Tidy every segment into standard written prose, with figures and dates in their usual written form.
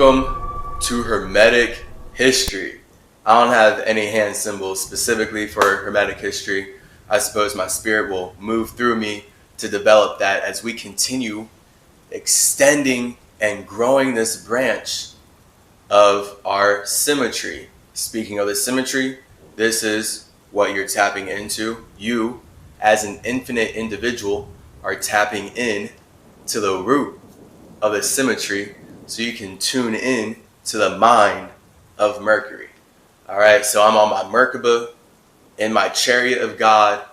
Welcome to Hermetic History. I don't have any hand symbols specifically for Hermetic History. I suppose my spirit will move through me to develop that as we continue extending and growing this branch of our CymaTree. Speaking of the CymaTree, this is what you're tapping into. You, as an infinite individual, are tapping in to the root of the CymaTree so you can tune in to the mind of Mercury. All right, so I'm on my Merkaba, in my chariot of God,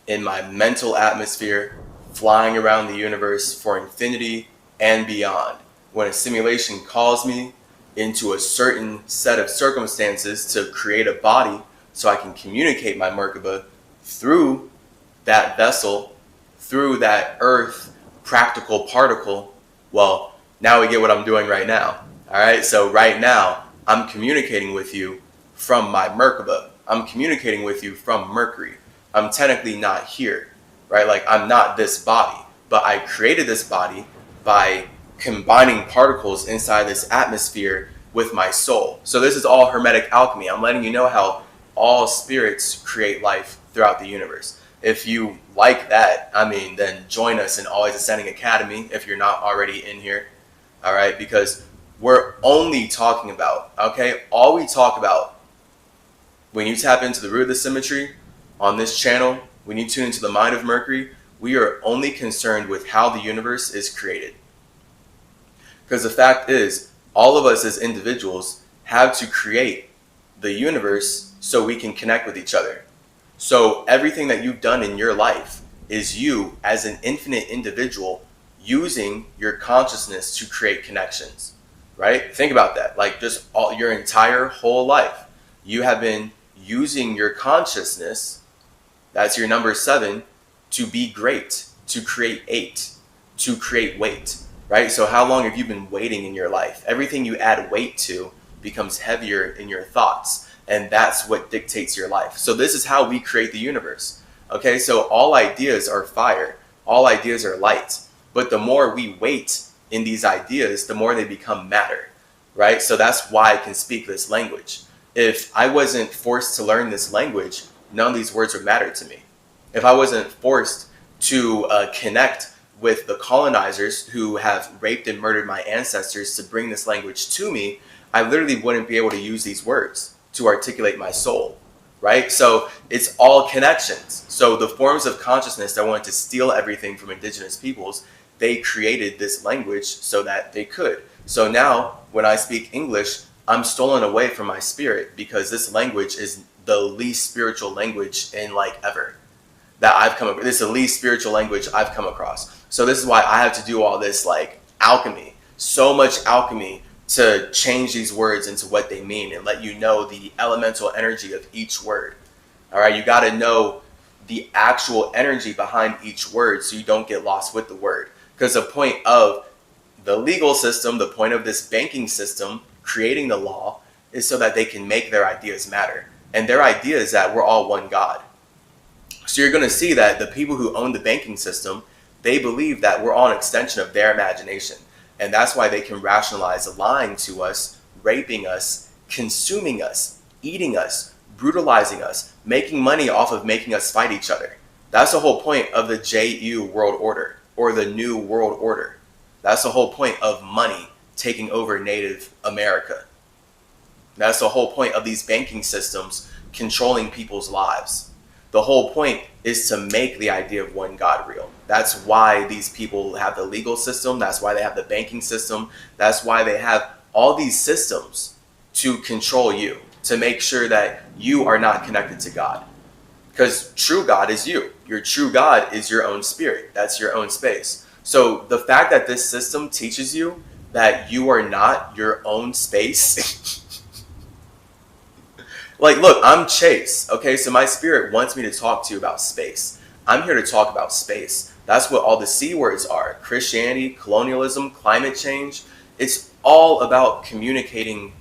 in my mental atmosphere, flying around the universe for infinity and beyond. When a simulation calls me into a certain set of circumstances to create a body so I can communicate my Merkaba through that vessel, through that earth practical particle, well, now we get what I'm doing right now. All right, so right now I'm communicating with you from my Merkaba. I'm communicating with you from Mercury. I'm technically not here, right? Like, I'm not this body, but I created this body by combining particles inside this atmosphere with my soul. So this is all Hermetic alchemy. I'm letting you know how all spirits create life throughout the universe. If you like that, then join us in Always Ascending Academy if you're not already in here. All right, because we're only talking about, all we talk about when you tap into the root of the CymaTree on this channel, when you tune into the mind of Mercury, we are only concerned with how the universe is created. Because the fact is, all of us as individuals have to create the universe so we can connect with each other. So everything that you've done in your life is you as an infinite individual using your consciousness to create connections, right? Think about that. Like, just your entire whole life, you have been using your consciousness, that's your number 7, to be great, to create 8, to create weight, right? So how long have you been waiting in your life? Everything you add weight to becomes heavier in your thoughts, and that's what dictates your life. So this is how we create the universe, okay? So all ideas are fire, all ideas are light. But the more we wait in these ideas, the more they become matter, right? So that's why I can speak this language. If I wasn't forced to learn this language, none of these words would matter to me. If I wasn't forced to connect with the colonizers who have raped and murdered my ancestors to bring this language to me, I literally wouldn't be able to use these words to articulate my soul, right? So it's all connections. So the forms of consciousness that wanted to steal everything from indigenous peoples, they created this language so that they could. So now when I speak English, I'm stolen away from my spirit because this language is the least spiritual language in ever that I've come across. This is the least spiritual language I've come across. So this is why I have to do all this alchemy, so much alchemy to change these words into what they mean and let you know the elemental energy of each word. All right, you got to know the actual energy behind each word so you don't get lost with the word. Because the point of the legal system, the point of this banking system, creating the law, is so that they can make their ideas matter. And their idea is that we're all one God. So you're going to see that the people who own the banking system, they believe that we're all an extension of their imagination. And that's why they can rationalize lying to us, raping us, consuming us, eating us, brutalizing us, making money off of making us fight each other. That's the whole point of the JU world order, or the New World Order. That's the whole point of money taking over Native America. That's the whole point of these banking systems controlling people's lives. The whole point is to make the idea of one God real. That's why these people have the legal system. That's why they have the banking system. That's why they have all these systems to control you, to make sure that you are not connected to God. Because true God is you. Your true God is your own spirit. That's your own space. So the fact that this system teaches you that you are not your own space. Look, I'm Chase. Okay, so my spirit wants me to talk to you about space. I'm here to talk about space. That's what all the C words are. Christianity, colonialism, climate change. It's all about communicating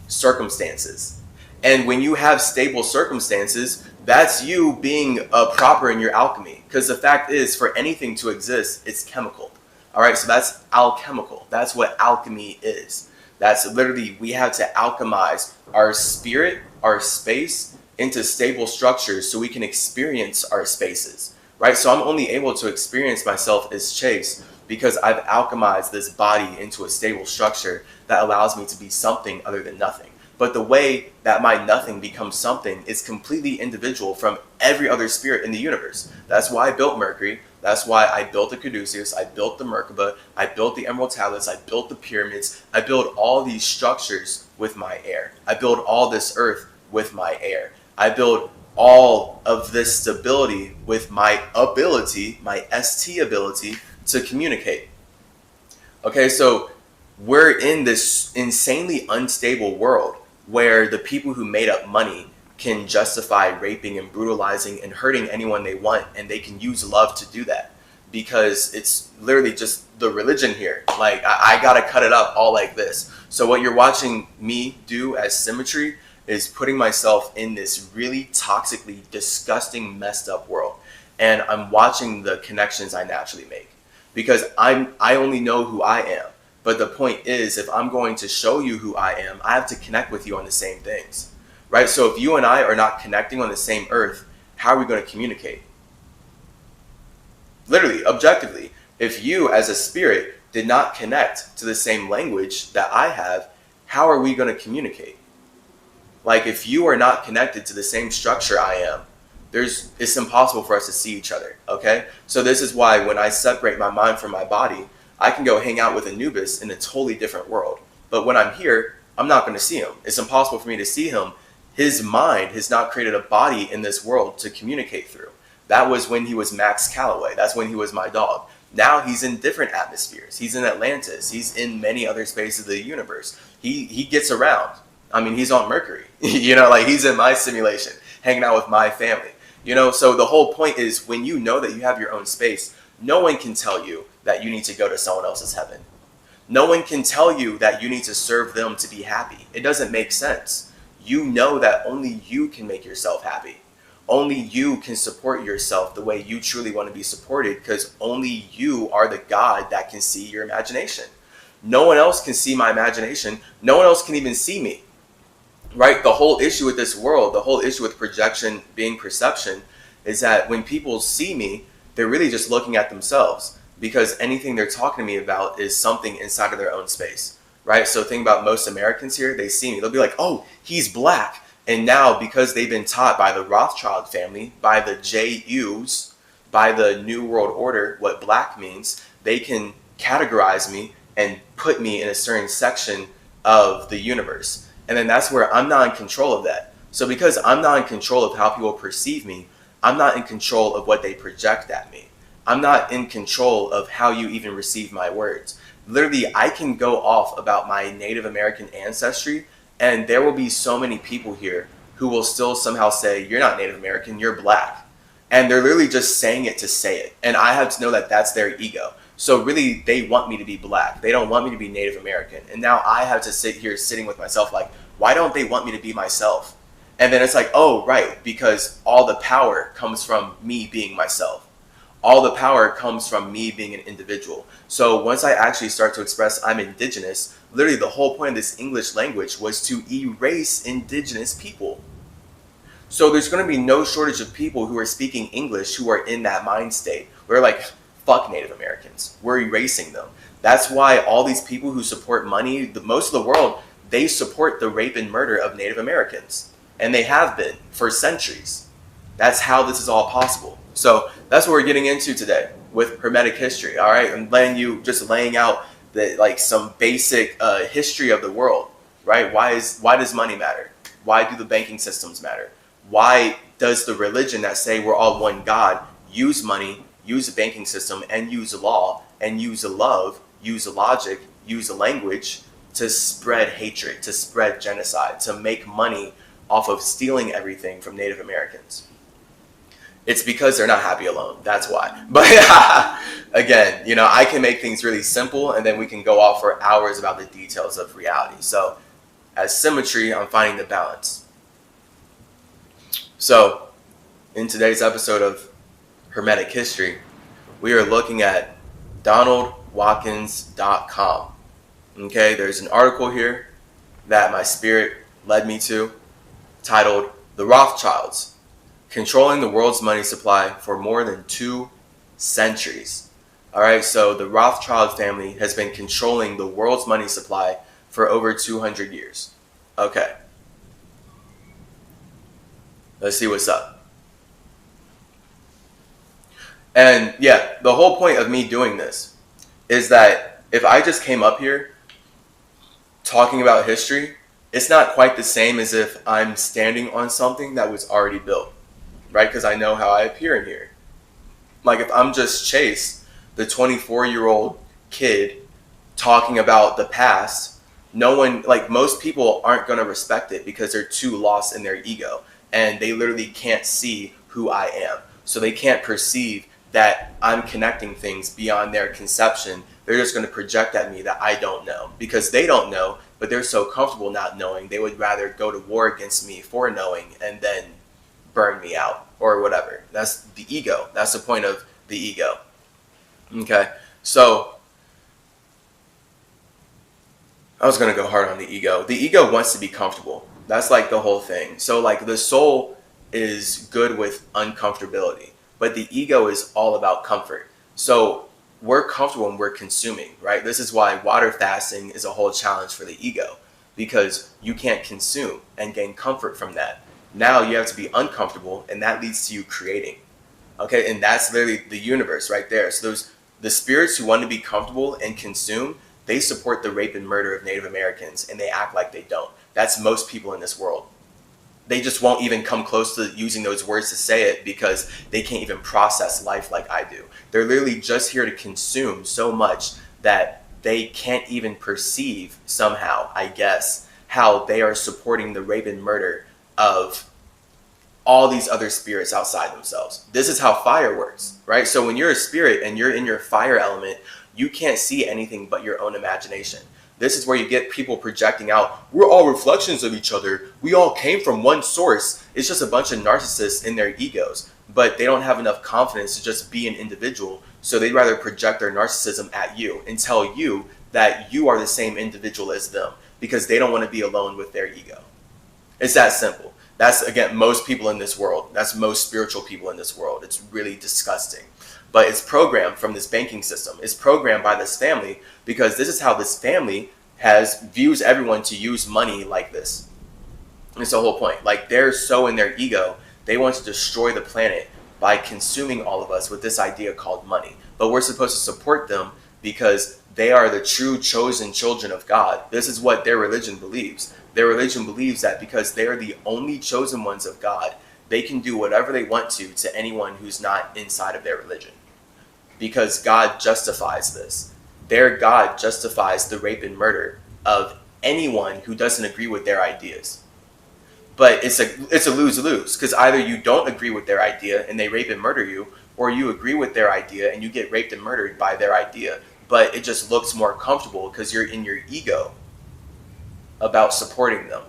circumstances. And when you have stable circumstances, that's you being proper in your alchemy. Because the fact is, for anything to exist, it's chemical. All right, so that's alchemical. That's what alchemy is. That's literally, we have to alchemize our spirit, our space into stable structures so we can experience our spaces, right? So I'm only able to experience myself as Chase because I've alchemized this body into a stable structure that allows me to be something other than nothing. But the way that my nothing becomes something is completely individual from every other spirit in the universe. That's why I built Mercury. That's why I built the Caduceus. I built the Merkaba. I built the Emerald Tablets. I built the pyramids. I built all these structures with my air. I built all this earth with my air. I built all of this stability with my ability, my ST ability to communicate. Okay, so we're in this insanely unstable world where the people who made up money can justify raping and brutalizing and hurting anyone they want, and they can use love to do that because it's literally just the religion here. Like, I gotta cut it up all like this. So what you're watching me do as CymaTree is putting myself in this really toxically disgusting, messed up world, and I'm watching the connections I naturally make because I only know who I am. But the point is, if I'm going to show you who I am, I have to connect with you on the same things, right? So if you and I are not connecting on the same earth, how are we going to communicate? Literally, objectively, if you as a spirit did not connect to the same language that I have, how are we going to communicate? Like, if you are not connected to the same structure I am, it's impossible for us to see each other, okay? So this is why when I separate my mind from my body, I can go hang out with Anubis in a totally different world. But when I'm here, I'm not going to see him. It's impossible for me to see him. His mind has not created a body in this world to communicate through. That was when he was Max Calloway. That's when he was my dog. Now he's in different atmospheres. He's in Atlantis. He's in many other spaces of the universe. He gets around. I mean, he's on Mercury. Like, he's in my simulation, hanging out with my family. So the whole point is, when you know that you have your own space, no one can tell you that you need to go to someone else's heaven. No one can tell you that you need to serve them to be happy. It doesn't make sense. You know that only you can make yourself happy. Only you can support yourself the way you truly want to be supported, because only you are the God that can see your imagination. No one else can see my imagination. No one else can even see me. Right? The whole issue with this world, the whole issue with projection being perception, is that when people see me, they're really just looking at themselves, because anything they're talking to me about is something inside of their own space, right? So think about most Americans here, they see me, they'll be like, oh, he's black. And now, because they've been taught by the Rothschild family, by the JUs, by the New World Order, what black means, they can categorize me and put me in a certain section of the universe. And then that's where I'm not in control of that. So because I'm not in control of how people perceive me, I'm not in control of what they project at me. I'm not in control of how you even receive my words. Literally, I can go off about my Native American ancestry, and there will be so many people here who will still somehow say, you're not Native American, you're black. And they're literally just saying it to say it. And I have to know that that's their ego. So really, they want me to be black. They don't want me to be Native American. And now I have to sit here sitting with myself like, why don't they want me to be myself? And then it's like, oh, right, because all the power comes from me being myself. All the power comes from me being an individual. So once I actually start to express I'm indigenous, literally the whole point of this English language was to erase indigenous people. So there's going to be no shortage of people who are speaking English who are in that mind state. We're like, fuck Native Americans. We're erasing them. That's why all these people who support money, most of the world, they support the rape and murder of Native Americans. And they have been for centuries. That's how this is all possible. So that's what we're getting into today with Hermetic history. All right, I'm laying out some basic history of the world. Right? Why does money matter? Why do the banking systems matter? Why does the religion that say we're all one God use money, use a banking system, and use law, and use love, use logic, use language to spread hatred, to spread genocide, to make money off of stealing everything from Native Americans? It's because they're not happy alone. That's why. But again, I can make things really simple, and then we can go off for hours about the details of reality. So as CymaTree, I'm finding the balance. So in today's episode of Hermetic History, we are looking at DonaldWatkins.com. Okay, there's an article here that my spirit led me to titled The Rothschilds, Controlling the World's Money Supply for More Than 2 Centuries. All right, so the Rothschild family has been controlling the world's money supply for over 200 years. Okay, let's see what's up. And yeah, the whole point of me doing this is that if I just came up here talking about history, it's not quite the same as if I'm standing on something that was already built, right? Because I know how I appear in here. Like if I'm just Chase, the 24-year-old kid talking about the past, no one, like most people aren't going to respect it because they're too lost in their ego and they literally can't see who I am. So they can't perceive that I'm connecting things beyond their conception. They're just going to project at me that I don't know because they don't know, but they're so comfortable not knowing. They would rather go to war against me for knowing and then burn me out or whatever. That's the ego. That's the point of the ego. Okay, so I was going to go hard on the ego. The ego wants to be comfortable. That's like the whole thing. So like the soul is good with uncomfortability, but the ego is all about comfort. So we're comfortable when we're consuming, right? This is why water fasting is a whole challenge for the ego, because you can't consume and gain comfort from that. Now you have to be uncomfortable, and that leads to you creating. Okay, and that's literally the universe right there. So those the spirits who want to be comfortable and consume, they support the rape and murder of Native Americans, and they act like they don't. That's most people in this world. They just won't even come close to using those words to say it because they can't even process life like I do. They're literally just here to consume so much that they can't even perceive somehow, I guess, how they are supporting the rape and murder of all these other spirits outside themselves. This is how fire works, right? So when you're a spirit and you're in your fire element, you can't see anything but your own imagination. This is where you get people projecting out, we're all reflections of each other. We all came from one source. It's just a bunch of narcissists in their egos, but they don't have enough confidence to just be an individual. So they'd rather project their narcissism at you and tell you that you are the same individual as them because they don't want to be alone with their ego. It's that simple. That's, again, most people in this world. That's most spiritual people in this world. It's really disgusting. But it's programmed from this banking system. It's programmed by this family because this is how this family views everyone to use money like this. It's the whole point. Like, they're so in their ego, they want to destroy the planet by consuming all of us with this idea called money. But we're supposed to support them because they are the true chosen children of God. This is what their religion believes. Their religion believes that because they are the only chosen ones of God, they can do whatever they want to anyone who's not inside of their religion. Because God justifies this. Their God justifies the rape and murder of anyone who doesn't agree with their ideas. But it's a lose-lose, because either you don't agree with their idea and they rape and murder you, or you agree with their idea and you get raped and murdered by their idea. But it just looks more comfortable because you're in your ego about supporting them.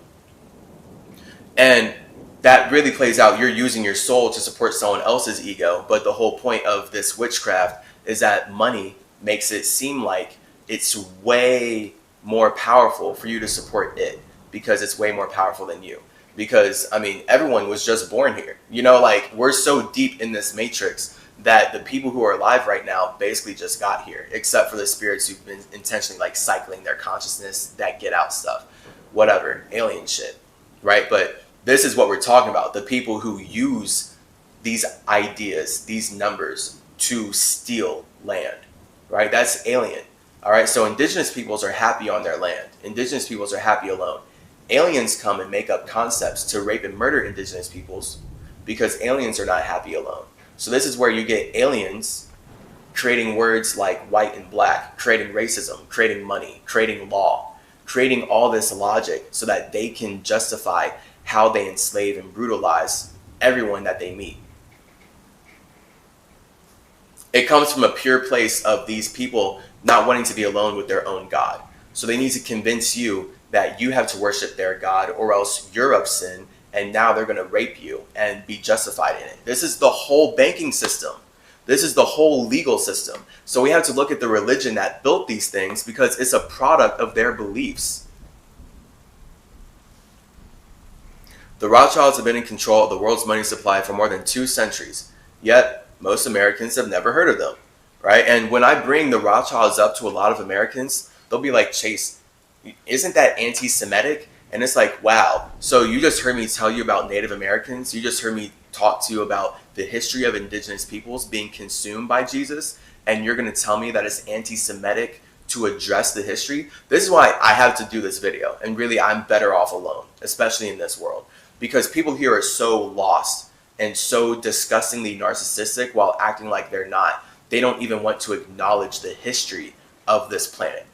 And that really plays out. You're using your soul to support someone else's ego. But the whole point of this witchcraft is that money makes it seem like it's way more powerful for you to support it because it's way more powerful than you. Because, I mean, everyone was just born here. You know, like, we're so deep in this matrix that the people who are alive right now basically just got here, except for the spirits who've been intentionally, like, cycling their consciousness, that get out stuff, whatever, alien shit, right? But this is what we're talking about, the people who use these ideas, these numbers, to steal land, right? That's alien, all right? So indigenous peoples are happy on their land. Indigenous peoples are happy alone. Aliens come and make up concepts to rape and murder indigenous peoples because aliens are not happy alone. So this is where you get aliens creating words like white and black, creating racism, creating money, creating law, creating all this logic so that they can justify how they enslave and brutalize everyone that they meet. It comes from a pure place of these people not wanting to be alone with their own God. So they need to convince you that you have to worship their God or else you're of sin and now they're going to rape you and be justified in it. This is the whole banking system. This is the whole legal system. So we have to look at the religion that built these things because it's a product of their beliefs. The Rothschilds have been in control of the world's money supply for more than 2 centuries, yet most Americans have never heard of them, right? And when I bring the Rothschilds up to a lot of Americans, they'll be like, Chase, isn't that anti-Semitic? And it's like, wow, so you just heard me tell you about Native Americans. You just heard me talk to you about the history of indigenous peoples being consumed by Jesus. And you're going to tell me that it's anti-Semitic to address the history? This is why I have to do this video. And really, I'm better off alone, especially in this world. Because people here are so lost and so disgustingly narcissistic while acting like they're not. They don't even want to acknowledge the history of this planet.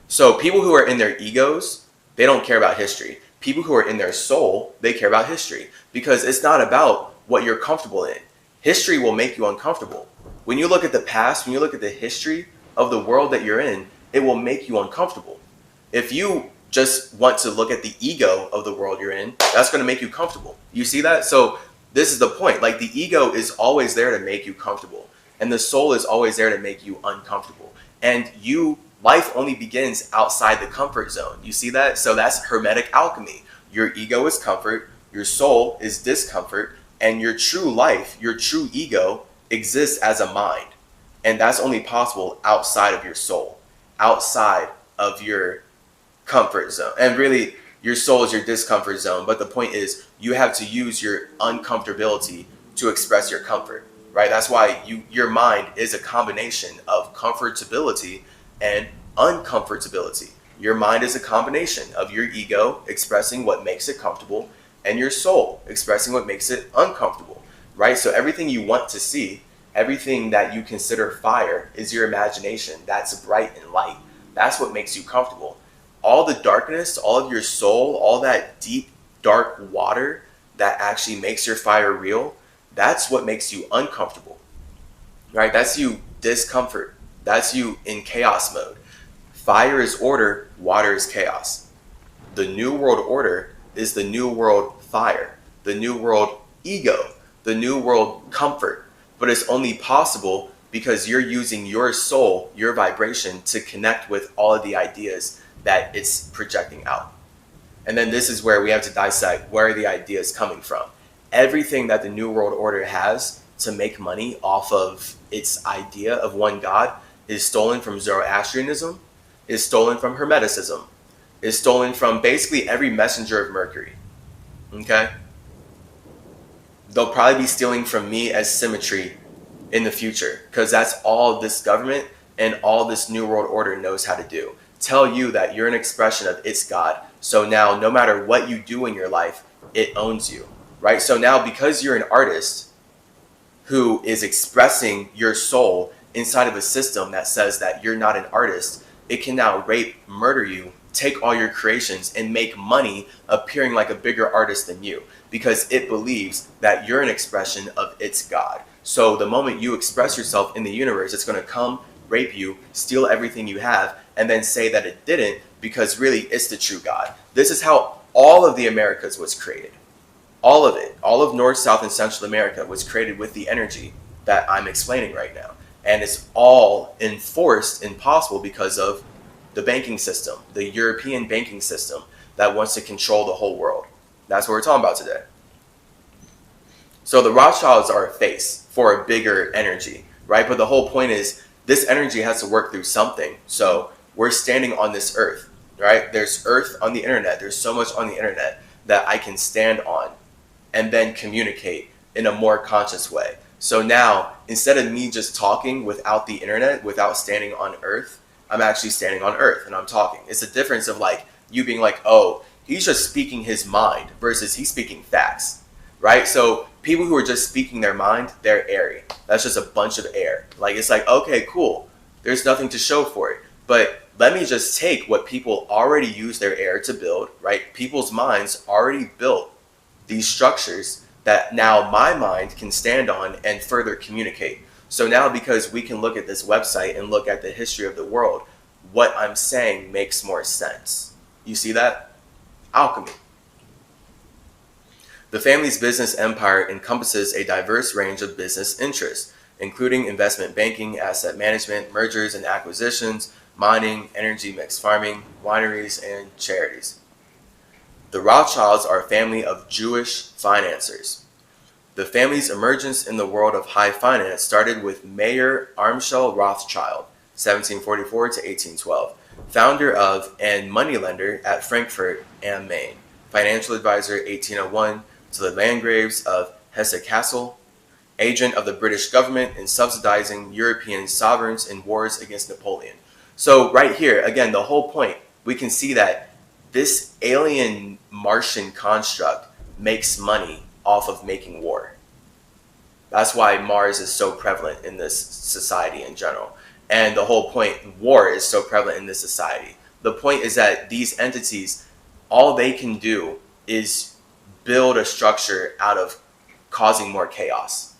So people who are in their egos, they don't care about history. People who are in their soul, they care about history. Because it's not about what you're comfortable in. History will make you uncomfortable. When you look at the past, when you look at the history of the world that you're in, it will make you uncomfortable. If you just want to look at the ego of the world you're in, that's going to make you comfortable. You see that? So this is the point. Like, the ego is always there to make you comfortable. And the soul is always there to make you uncomfortable. And life only begins outside the comfort zone. You see that? So that's Hermetic alchemy. Your ego is comfort, your soul is discomfort, and your true life, your true ego, exists as a mind. And that's only possible outside of your soul, outside of your comfort zone. And really, your soul is your discomfort zone. But the point is, you have to use your uncomfortability to express your comfort, right? That's why your mind is a combination of comfortability and uncomfortability. Your mind is a combination of your ego expressing what makes it comfortable and your soul expressing what makes it uncomfortable, right? So everything you want to see, everything that you consider fire, is your imagination. That's bright and light. That's what makes you comfortable. All the darkness, all of your soul, all that deep, dark water that actually makes your fire real, that's what makes you uncomfortable, right? That's you discomfort. That's you in chaos mode. Fire is order, water is chaos. The New World Order is the New World fire, the New World ego, the New World comfort. But it's only possible because you're using your soul, your vibration, to connect with all of the ideas that it's projecting out. And then this is where we have to dissect where are the ideas coming from. Everything that the New World Order has to make money off of its idea of one God is stolen from Zoroastrianism, is stolen from Hermeticism, is stolen from basically every messenger of Mercury. Okay? They'll probably be stealing from me as CymaTree in the future, because that's all this government and all this New World Order knows how to do. Tell you that you're an expression of its God. So now, no matter what you do in your life, it owns you, right? So now, because you're an artist who is expressing your soul inside of a system that says that you're not an artist, it can now rape, murder you, take all your creations, and make money appearing like a bigger artist than you, because it believes that you're an expression of its God. So the moment you express yourself in the universe, it's going to come, rape you, steal everything you have, and then say that it didn't, because really it's the true God. This is how all of the Americas was created. All of it. All of North, South, and Central America was created with the energy that I'm explaining right now. And it's all enforced and possible because of the banking system, the European banking system that wants to control the whole world. That's what we're talking about today. So the Rothschilds are a face for a bigger energy, right? But the whole point is this energy has to work through something. So we're standing on this earth, right? There's earth on the internet. There's so much on the internet that I can stand on and then communicate in a more conscious way. So now, instead of me just talking without the internet, without standing on earth, I'm actually standing on earth and I'm talking. It's a difference of like you being like, oh, he's just speaking his mind versus he's speaking facts, right? So people who are just speaking their mind, they're airy. That's just a bunch of air. Like, it's like, okay, cool. There's nothing to show for it. But let me just take what people already use their air to build, right? People's minds already built these structures that now my mind can stand on and further communicate. So now, because we can look at this website and look at the history of the world, what I'm saying makes more sense. You see that? Alchemy. The family's business empire encompasses a diverse range of business interests, including investment banking, asset management, mergers and acquisitions, mining, energy mixed farming, wineries, and charities. The Rothschilds are a family of Jewish financiers. The family's emergence in the world of high finance started with Mayer Amschel Rothschild, 1744 to 1812, founder of and moneylender at Frankfurt am Main, financial advisor 1801 to the Landgraves of Hesse-Kassel, agent of the British government in subsidizing European sovereigns in wars against Napoleon. So right here, again, the whole point, we can see that this alien Martian construct makes money off of making war. That's why Mars is so prevalent in this society in general. And the whole point, war is so prevalent in this society. The point is that these entities, all they can do is build a structure out of causing more chaos.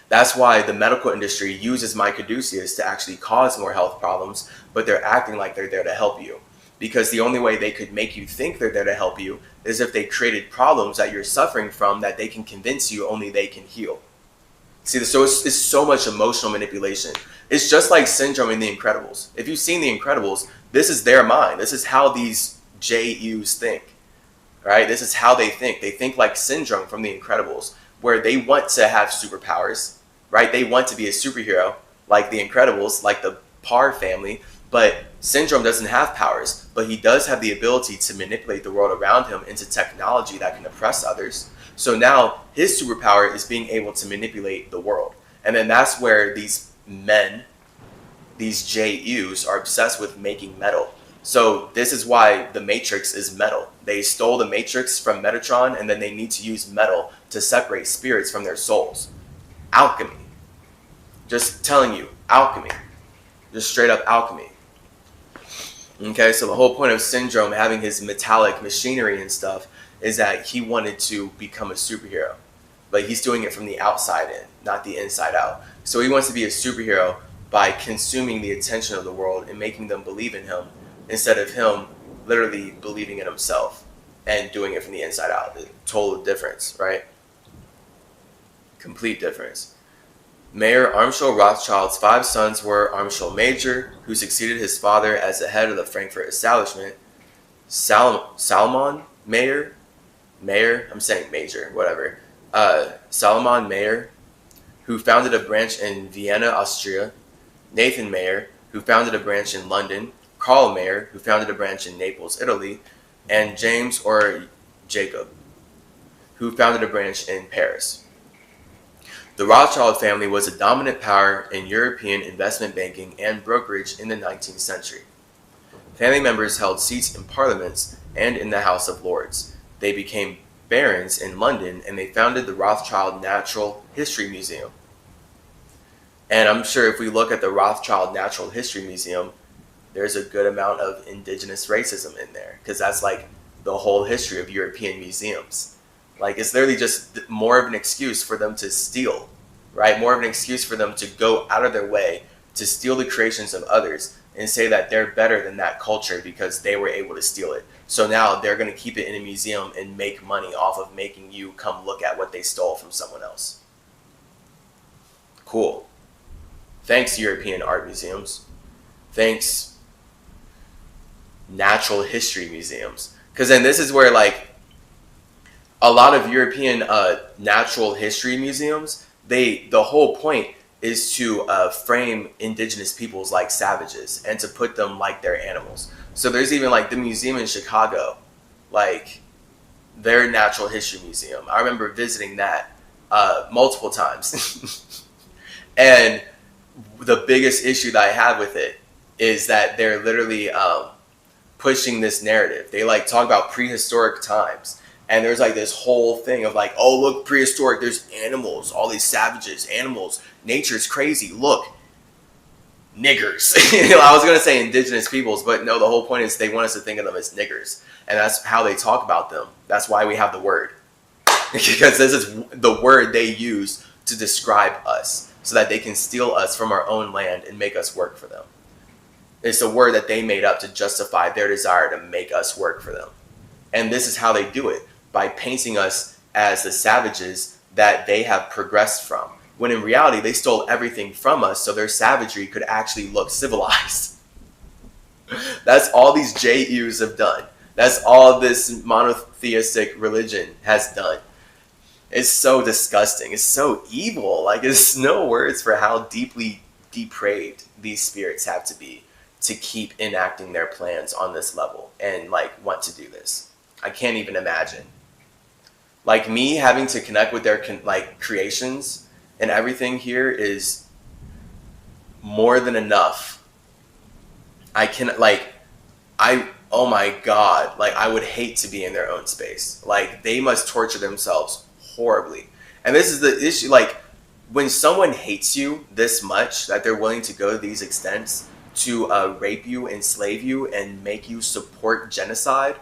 That's why the medical industry uses mycoduceus to actually cause more health problems, but they're acting like they're there to help you. Because the only way they could make you think they're there to help you is if they created problems that you're suffering from that they can convince you only they can heal. See, so it's so much emotional manipulation. It's just like Syndrome in The Incredibles. If you've seen The Incredibles, this is their mind. This is how these JUs think, right? This is how they think. They think like Syndrome from The Incredibles, where they want to have superpowers, right? They want to be a superhero like The Incredibles, like the Parr family, but Syndrome doesn't have powers, but he does have the ability to manipulate the world around him into technology that can oppress others. So now his superpower is being able to manipulate the world. And then that's where these men, these JUs, are obsessed with making metal. So this is why the Matrix is metal. They stole the Matrix from Metatron, and then they need to use metal to separate spirits from their souls. Alchemy. Just telling you, alchemy. Just straight up alchemy. Okay, so the whole point of Syndrome having his metallic machinery and stuff is that he wanted to become a superhero. But he's doing it from the outside in, not the inside out. So he wants to be a superhero by consuming the attention of the world and making them believe in him, instead of him literally believing in himself and doing it from the inside out. The total difference, right? Complete difference. Mayer Amschel Rothschild's 5 sons were Amschel Major, who succeeded his father as the head of the Frankfurt establishment, Salomon Mayer, I'm saying Major, whatever, Salomon Mayer, who founded a branch in Vienna, Austria, Nathan Mayer, who founded a branch in London, Carl Mayer, who founded a branch in Naples, Italy, and James or Jacob, who founded a branch in Paris. The Rothschild family was a dominant power in European investment banking and brokerage in the 19th century. Family members held seats in parliaments and in the House of Lords. They became barons in London, and they founded the Rothschild Natural History Museum. And I'm sure if we look at the Rothschild Natural History Museum, there's a good amount of indigenous racism in there, because that's like the whole history of European museums. Like, it's literally just more of an excuse for them to steal, right? More of an excuse for them to go out of their way to steal the creations of others and say that they're better than that culture because they were able to steal it. So now they're going to keep it in a museum and make money off of making you come look at what they stole from someone else. Cool. Thanks, European art museums. Thanks, natural history museums. Because then this is where, like, a lot of European natural history museums, the whole point is to frame indigenous peoples like savages and to put them like they're animals. So there's even like the museum in Chicago, like their natural history museum. I remember visiting that multiple times. And the biggest issue that I have with it is that they're literally pushing this narrative. They like talk about prehistoric times. And there's like this whole thing of like, oh, look, prehistoric, there's animals, all these savages, animals, nature's crazy. Look, niggers. I was going to say indigenous peoples, but no, the whole point is they want us to think of them as niggers. And that's how they talk about them. That's why we have the word. Because this is the word they use to describe us so that they can steal us from our own land and make us work for them. It's a word that they made up to justify their desire to make us work for them. And this is how they do it. by painting us as the savages that they have progressed from. When in reality, they stole everything from us so their savagery could actually look civilized. That's all these JUs have done. That's all this monotheistic religion has done. It's so disgusting. It's so evil. Like, there's no words for how deeply depraved these spirits have to be to keep enacting their plans on this level and like want to do this. I can't even imagine. Like, me having to connect with their like creations and everything here is more than enough. I can like, oh my God, like I would hate to be in their own space. Like, they must torture themselves horribly. And this is the issue, like, when someone hates you this much that they're willing to go to these extents to rape you, enslave you, and make you support genocide,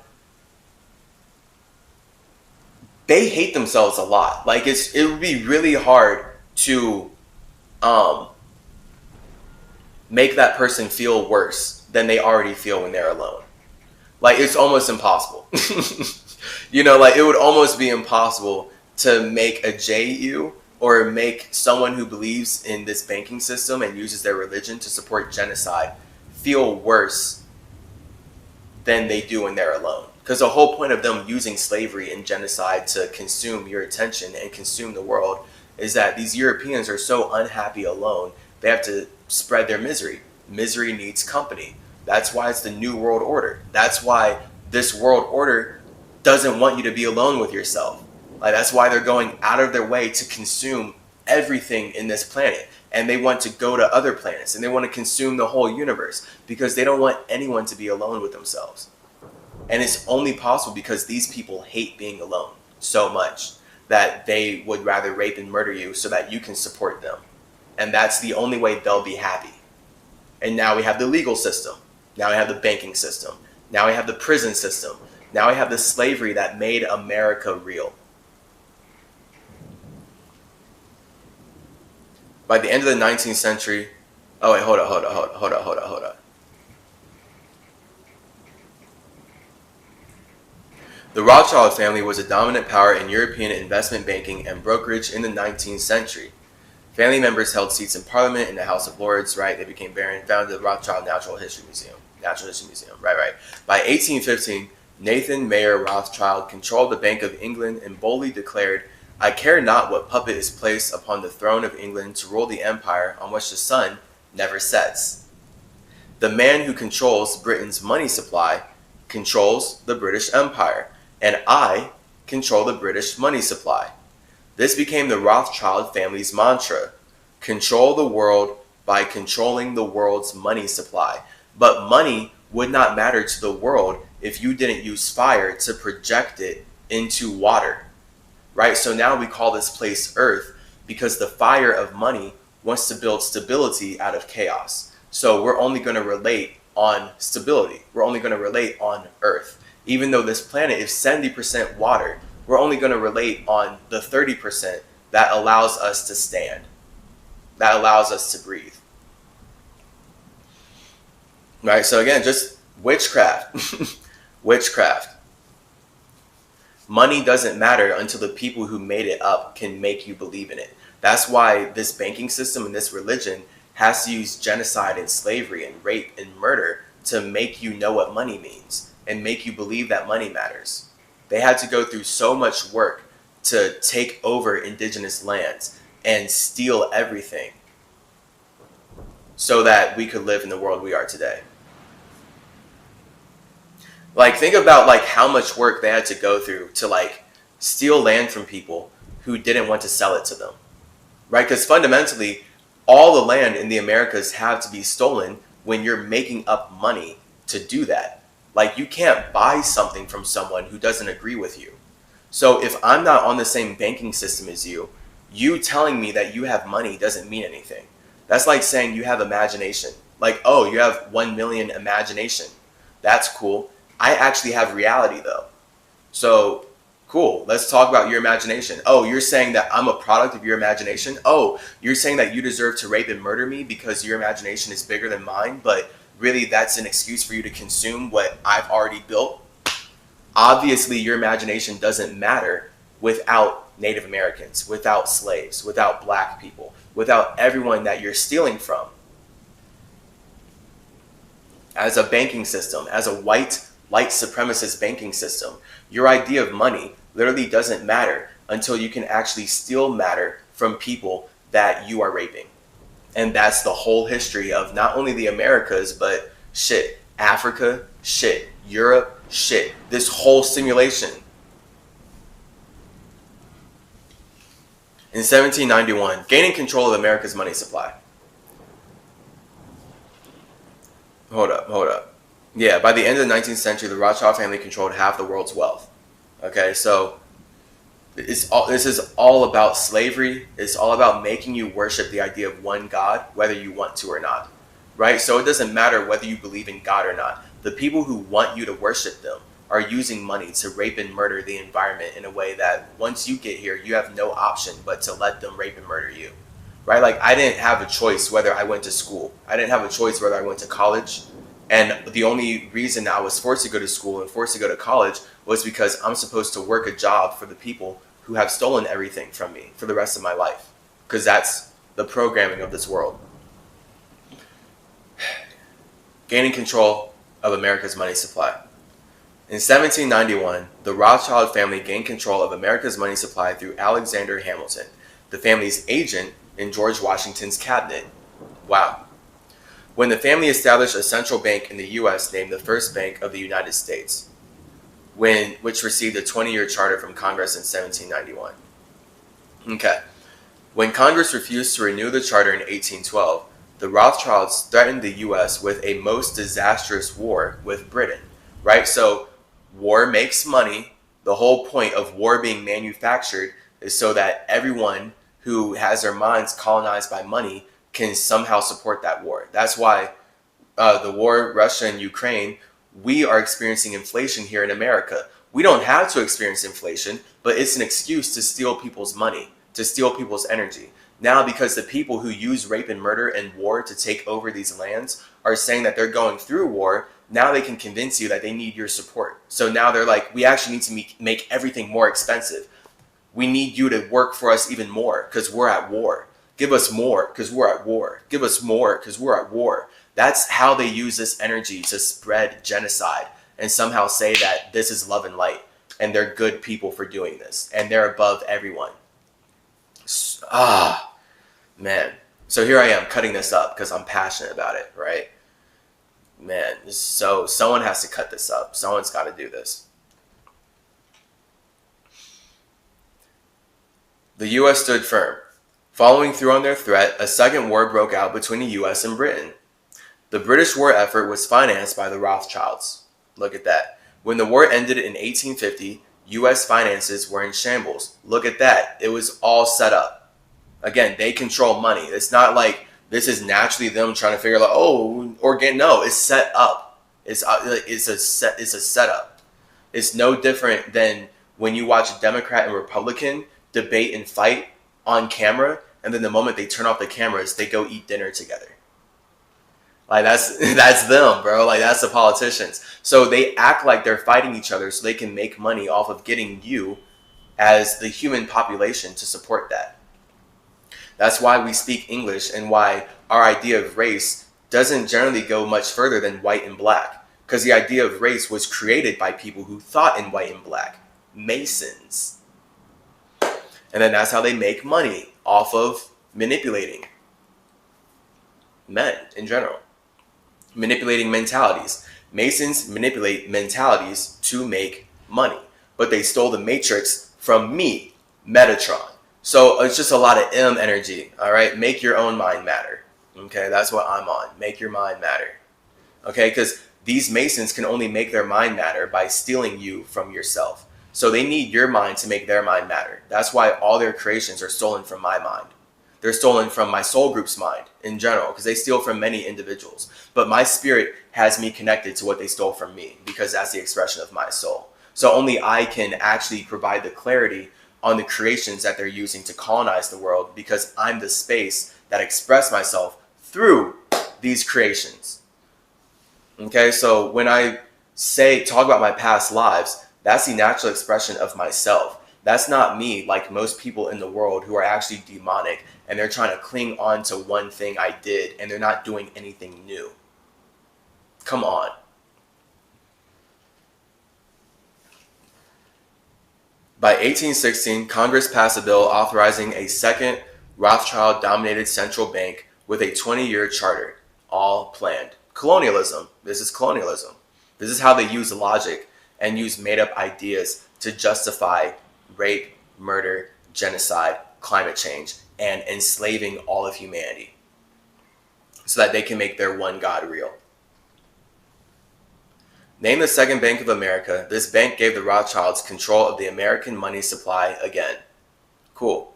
they hate themselves a lot. Like, it would be really hard to make that person feel worse than they already feel when they're alone. Like, it's almost impossible. You know, like, it would almost be impossible to make a JU or make someone who believes in this banking system and uses their religion to support genocide feel worse than they do when they're alone. Because the whole point of them using slavery and genocide to consume your attention and consume the world is that these Europeans are so unhappy alone, they have to spread their misery. Misery needs company. That's why it's the New World Order. That's why this world order doesn't want you to be alone with yourself. Like, that's why they're going out of their way to consume everything in this planet. And they want to go to other planets and they want to consume the whole universe because they don't want anyone to be alone with themselves. And it's only possible because these people hate being alone so much that they would rather rape and murder you so that you can support them. And that's the only way they'll be happy. And now we have the legal system. Now we have the banking system. Now we have the prison system. Now we have the slavery that made America real. By the end of the 19th century, oh wait, hold up. The Rothschild family was a dominant power in European investment banking and brokerage in the 19th century. Family members held seats in Parliament and the House of Lords, right? They became baron, founded the Rothschild Natural History Museum, right. By 1815, Nathan Mayer Rothschild controlled the Bank of England and boldly declared, "I care not what puppet is placed upon the throne of England to rule the empire on which the sun never sets. The man who controls Britain's money supply controls the British Empire, and I control the British money supply." This became the Rothschild family's mantra: control the world by controlling the world's money supply. But money would not matter to the world if you didn't use fire to project it into water. Right? So now we call this place Earth because the fire of money wants to build stability out of chaos. So we're only going to relate on stability. We're only going to relate on Earth. Even though this planet is 70% water, we're only going to relate on the 30% that allows us to stand, that allows us to breathe. Right? So again, just witchcraft. Witchcraft. Money doesn't matter until the people who made it up can make you believe in it. That's why this banking system and this religion has to use genocide and slavery and rape and murder to make you know what money means and make you believe that money matters. They had to go through so much work to take over indigenous lands and steal everything so that we could live in the world we are today. Like, think about like how much work they had to go through to like steal land from people who didn't want to sell it to them, right? Because fundamentally, all the land in the Americas have to be stolen when you're making up money to do that. Like, you can't buy something from someone who doesn't agree with you. So if I'm not on the same banking system as you, you telling me that you have money doesn't mean anything. That's like saying you have imagination. Like, oh, you have 1 million imagination. That's cool. I actually have reality though. So cool. Let's talk about your imagination. Oh, you're saying that I'm a product of your imagination? Oh, you're saying that you deserve to rape and murder me because your imagination is bigger than mine, but really that's an excuse for you to consume what I've already built? Obviously, your imagination doesn't matter without Native Americans, without slaves, without black people, without everyone that you're stealing from. As a banking system, as a white supremacist banking system, your idea of money literally doesn't matter until you can actually steal matter from people that you are raping. And that's the whole history of not only the Americas, but shit, Africa, shit, Europe, shit, this whole simulation. In 1791, gaining control of America's money supply. Hold up. Yeah, by the end of the 19th century, the Rothschild family controlled half the world's wealth. Okay, so this is all about slavery. It's all about making you worship the idea of one God, whether you want to or not. Right? So it doesn't matter whether you believe in God or not. The people who want you to worship them are using money to rape and murder the environment in a way that once you get here, you have no option but to let them rape and murder you. Right? Like, I didn't have a choice whether I went to school. I didn't have a choice whether I went to college. And the only reason I was forced to go to school and forced to go to college was because I'm supposed to work a job for the people who have stolen everything from me for the rest of my life. Because that's the programming of this world. Gaining control of America's money supply. In 1791, the Rothschild family gained control of America's money supply through Alexander Hamilton, the family's agent in George Washington's cabinet. Wow. When the family established a central bank in the U.S. named the First Bank of the United States, which received a 20-year charter from Congress in 1791. Okay. When Congress refused to renew the charter in 1812, the Rothschilds threatened the U.S. with a most disastrous war with Britain, right? So war makes money. The whole point of war being manufactured is so that everyone who has their minds colonized by money can somehow support that war. That's why the war, Russia and Ukraine, we are experiencing inflation here in America. We don't have to experience inflation, but it's an excuse to steal people's money, to steal people's energy. Now, because the people who use rape and murder and war to take over these lands are saying that they're going through war, now they can convince you that they need your support. So now they're like, we actually need to make everything more expensive. We need you to work for us even more because we're at war. Give us more because we're at war. Give us more because we're at war. That's how they use this energy to spread genocide and somehow say that this is love and light and they're good people for doing this and they're above everyone. Man. So here I am cutting this up because I'm passionate about it, right? Man, so someone has to cut this up. Someone's got to do this. The U.S. stood firm. Following through on their threat, a second war broke out between the U.S. and Britain. The British war effort was financed by the Rothschilds. Look at that. When the war ended in 1850, U.S. finances were in shambles. Look at that. It was all set up. Again, they control money. It's not like this is naturally them trying to figure out, no, it's set up. It's a setup. It's no different than when you watch a Democrat and Republican debate and fight on camera, and then the moment they turn off the cameras, they go eat dinner together. Like that's them, bro. Like that's the politicians. So they act like they're fighting each other so they can make money off of getting you as the human population to support that. That's why we speak English and why our idea of race doesn't generally go much further than white and black. Because the idea of race was created by people who thought in white and black. Masons. And then that's how they make money off of manipulating men in general. Manipulating mentalities. Masons manipulate mentalities to make money. But they stole the matrix from me, Metatron. So it's just a lot of M energy, all right? Make your own mind matter, okay? That's what I'm on. Make your mind matter, okay? Because these Masons can only make their mind matter by stealing you from yourself. So they need your mind to make their mind matter. That's why all their creations are stolen from my mind. They're stolen from my soul group's mind in general because they steal from many individuals. But my spirit has me connected to what they stole from me because that's the expression of my soul. So only I can actually provide the clarity on the creations that they're using to colonize the world because I'm the space that express myself through these creations. Okay, so when I talk about my past lives, That's the natural expression of myself. That's not me like most people in the world who are actually demonic and they're trying to cling on to one thing I did and they're not doing anything new. Come on. By 1816, Congress passed a bill authorizing a second Rothschild-dominated central bank with a 20-year charter, all planned. Colonialism. This is colonialism. This is how they use logic and use made-up ideas to justify rape, murder, genocide, climate change, and enslaving all of humanity so that they can make their one God real. Named the Second Bank of America, this bank gave the Rothschilds control of the American money supply again. Cool.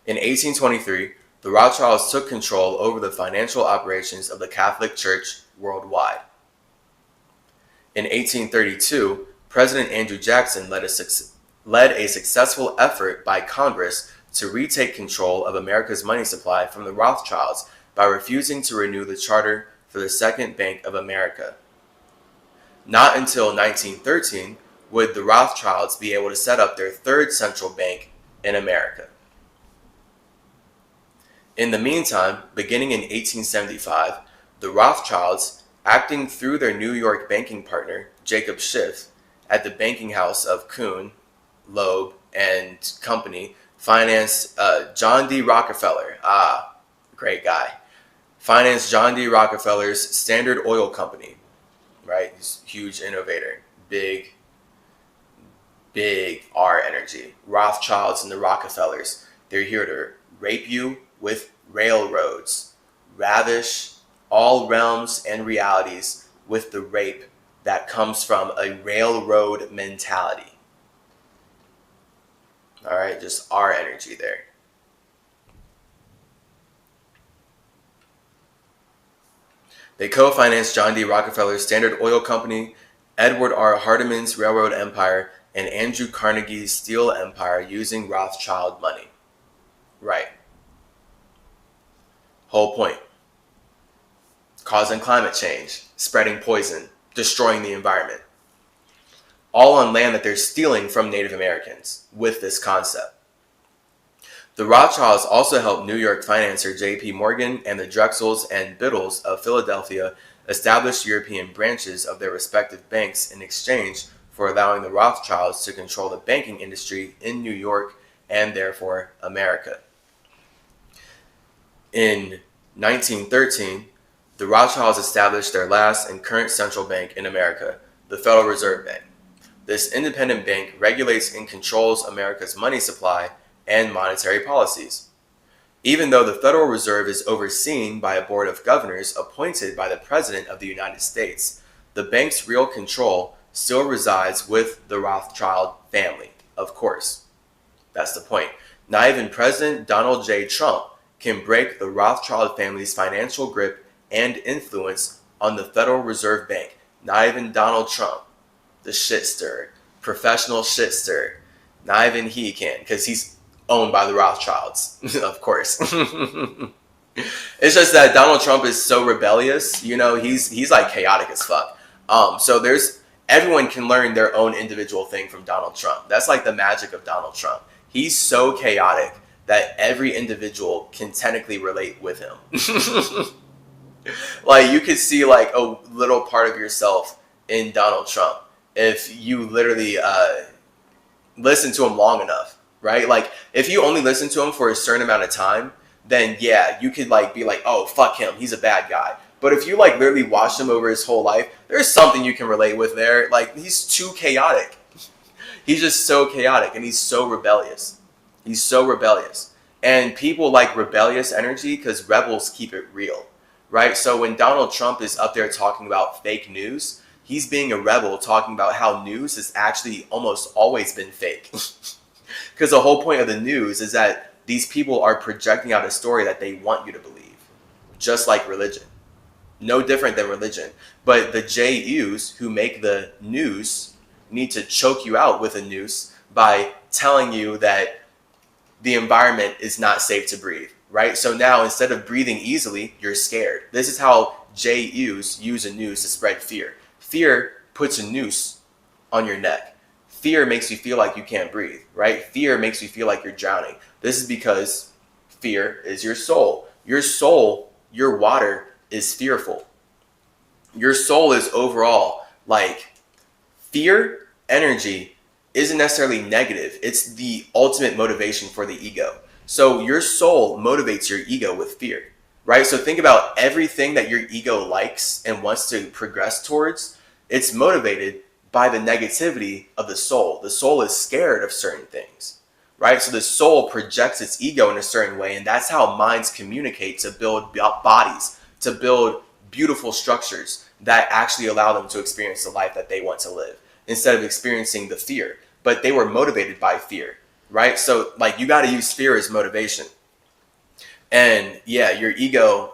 In 1823, the Rothschilds took control over the financial operations of the Catholic Church worldwide. In 1832, President Andrew Jackson led a successful effort by Congress to retake control of America's money supply from the Rothschilds by refusing to renew the charter for the Second Bank of America. Not until 1913 would the Rothschilds be able to set up their third central bank in America. In the meantime, beginning in 1875, the Rothschilds, acting through their New York banking partner, Jacob Schiff, at the banking house of Kuhn, Loeb, and Company, financed John D. Rockefeller. Great guy. Financed John D. Rockefeller's Standard Oil Company. Right? He's a huge innovator. Big R energy. Rothschilds and the Rockefellers. They're here to rape you with railroads. Ravish all realms and realities with the rape that comes from a railroad mentality. Alright, just R energy there. They co-financed John D. Rockefeller's Standard Oil Company, Edward R. Hardeman's Railroad Empire, and Andrew Carnegie's Steel Empire using Rothschild money. Right. Whole point. Causing climate change, spreading poison, destroying the environment. All on land that they're stealing from Native Americans with this concept. The Rothschilds also helped New York financier J.P. Morgan and the Drexels and Biddles of Philadelphia establish European branches of their respective banks in exchange for allowing the Rothschilds to control the banking industry in New York and therefore America. In 1913, the Rothschilds established their last and current central bank in America, the Federal Reserve Bank. This independent bank regulates and controls America's money supply and monetary policies. Even though the Federal Reserve is overseen by a board of governors appointed by the President of the United States, the bank's real control still resides with the Rothschild family, of course. That's the point. Not even President Donald J. Trump can break the Rothschild family's financial grip and influence on the Federal Reserve Bank. Not even Donald Trump, the shit stirrer, professional shit stirrer. Not even he can, because he's owned by the Rothschilds, of course. It's just that Donald Trump is so rebellious, you know, he's like chaotic as fuck. So everyone can learn their own individual thing from Donald Trump. That's like the magic of Donald Trump. He's so chaotic that every individual can technically relate with him. Like you could see like a little part of yourself in Donald Trump if you literally listen to him long enough. Right? Like, if you only listen to him for a certain amount of time, then yeah, you could like be like, oh, fuck him, he's a bad guy. But if you like literally watched him over his whole life, there's something you can relate with there. Like, he's too chaotic. He's just so chaotic and he's so rebellious. He's so rebellious. And people like rebellious energy because rebels keep it real. Right? So when Donald Trump is up there talking about fake news, he's being a rebel talking about how news has actually almost always been fake. Because the whole point of the news is that these people are projecting out a story that they want you to believe. Just like religion. No different than religion. But the JUs who make the news need to choke you out with a noose by telling you that the environment is not safe to breathe. Right? So now instead of breathing easily, you're scared. This is how JUs use a noose to spread fear. Fear puts a noose on your neck. Fear makes you feel like you can't breathe, right? Fear makes you feel like you're drowning. This is because fear is your soul. Your soul, your water, is fearful. Your soul is overall like fear energy isn't necessarily negative. It's the ultimate motivation for the ego. So your soul motivates your ego with fear, right? So think about everything that your ego likes and wants to progress towards. It's motivated by the negativity of the soul. The soul is scared of certain things, right? So the soul projects its ego in a certain way, and that's how minds communicate to build bodies, to build beautiful structures that actually allow them to experience the life that they want to live instead of experiencing the fear. But they were motivated by fear, right? So like you got to use fear as motivation. And yeah, your ego,